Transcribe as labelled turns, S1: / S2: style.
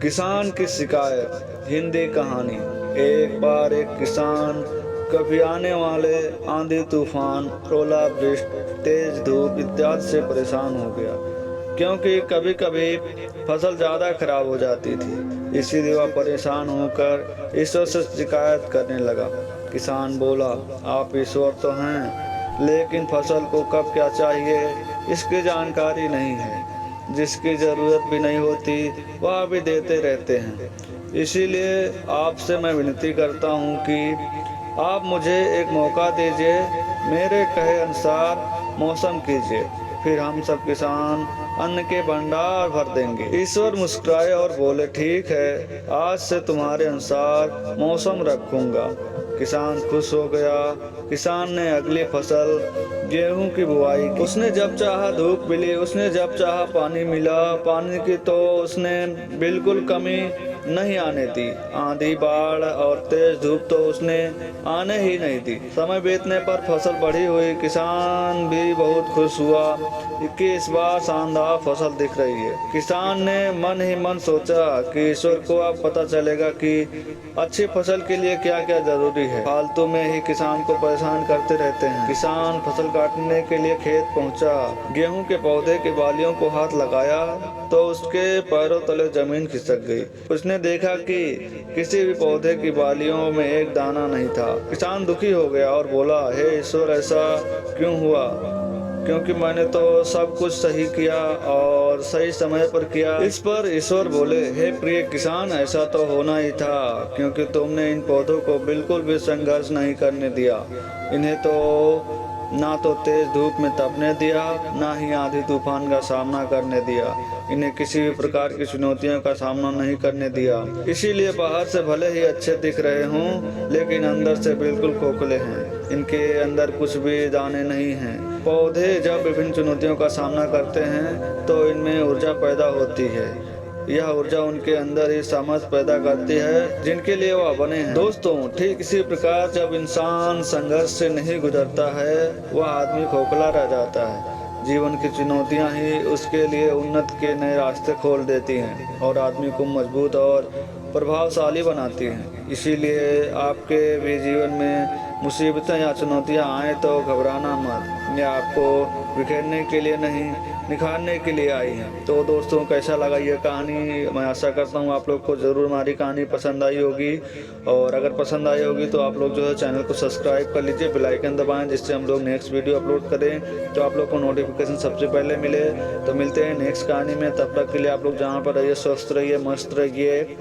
S1: किसान की शिकायत। हिंदी कहानी। एक बार एक किसान कभी आने वाले आंधी तूफान, ओलावृष्टि, तेज धूप इत्यादि से परेशान हो गया, क्योंकि कभी कभी फसल ज़्यादा खराब हो जाती थी। इसीलिए वह परेशान होकर ईश्वर से शिकायत करने लगा। किसान बोला, आप ईश्वर तो हैं, लेकिन फसल को कब क्या चाहिए इसकी जानकारी नहीं है। जिसकी ज़रूरत भी नहीं होती वह भी देते रहते हैं। इसीलिए आपसे मैं विनती करता हूँ कि आप मुझे एक मौका दीजिए, मेरे कहे अनुसार मौसम कीजिए, फिर हम सब किसान अन्न के भंडार भर देंगे। ईश्वर मुस्कुराए और बोले, ठीक है, आज से तुम्हारे अनुसार मौसम रखूंगा। किसान खुश हो गया। किसान ने अगली फसल गेहूं की बुआई की। उसने जब चाहा धूप मिली, उसने जब चाहा पानी मिला। पानी की तो उसने बिल्कुल कमी नहीं आने दी। आंधी, बाढ़ और तेज धूप तो उसने आने ही नहीं दी। समय बीतने पर फसल बड़ी हुई। किसान भी बहुत खुश हुआ कि इस बार शानदार फसल दिख रही है। किसान ने मन ही मन सोचा कि ईश्वर को अब पता चलेगा कि अच्छी फसल के लिए क्या क्या जरूरी है। फालतू में ही किसान को परेशान करते रहते हैं। किसान फसल काटने के लिए खेत पहुंचा। गेहूं के पौधे के बालियों को हाथ लगाया तो उसके पैरों तले जमीन खिसक गई। उसने देखा कि किसी भी पौधे की बालियों में एक दाना नहीं था। किसान दुखी हो गया और बोला, हे ईश्वर, ऐसा क्यों हुआ? क्योंकि मैंने तो सब कुछ सही किया और सही समय पर किया। इस पर ईश्वर बोले, हे प्रिय किसान, ऐसा तो होना ही था, क्योंकि तुमने इन पौधों को बिल्कुल भी संघर्ष नहीं करने दिया। इन्हें तो ना तो तेज धूप में तपने दिया, ना ही आंधी तूफान का सामना करने दिया। इन्हें किसी भी प्रकार की चुनौतियों का सामना नहीं करने दिया। इसीलिए बाहर से भले ही अच्छे दिख रहे हों, लेकिन अंदर से बिल्कुल खोखले हैं। इनके अंदर कुछ भी दाने नहीं हैं। पौधे जब विभिन्न चुनौतियों का सामना करते हैं तो इनमें ऊर्जा पैदा होती है। यह ऊर्जा उनके अंदर ही सामर्थ पैदा करती है जिनके लिए वह बने हैं। दोस्तों, ठीक इसी प्रकार जब इंसान संघर्ष से नहीं गुजरता है, वह आदमी खोखला रह जाता है। जीवन की चुनौतियां ही उसके लिए उन्नति के नए रास्ते खोल देती हैं और आदमी को मजबूत और प्रभावशाली बनाती हैं। इसीलिए आपके भी जीवन में मुसीबतें या चुनौतियां आए तो घबराना मत। ये आपको बिखेरने के लिए नहीं, निखारने के लिए आई हैं। तो दोस्तों, कैसा लगा ये कहानी? मैं आशा करता हूँ आप लोग को ज़रूर हमारी कहानी पसंद आई होगी, और अगर पसंद आई होगी तो आप लोग जो है चैनल को सब्सक्राइब कर लीजिए, बेल आइकन दबाएं, जिससे हम लोग नेक्स्ट वीडियो अपलोड करें तो आप लोग को नोटिफिकेशन सबसे पहले मिले। तो मिलते हैं नेक्स्ट कहानी में। तब तक के लिए आप लोग जहाँ पर रहिए, स्वस्थ रहिए, मस्त रहिए।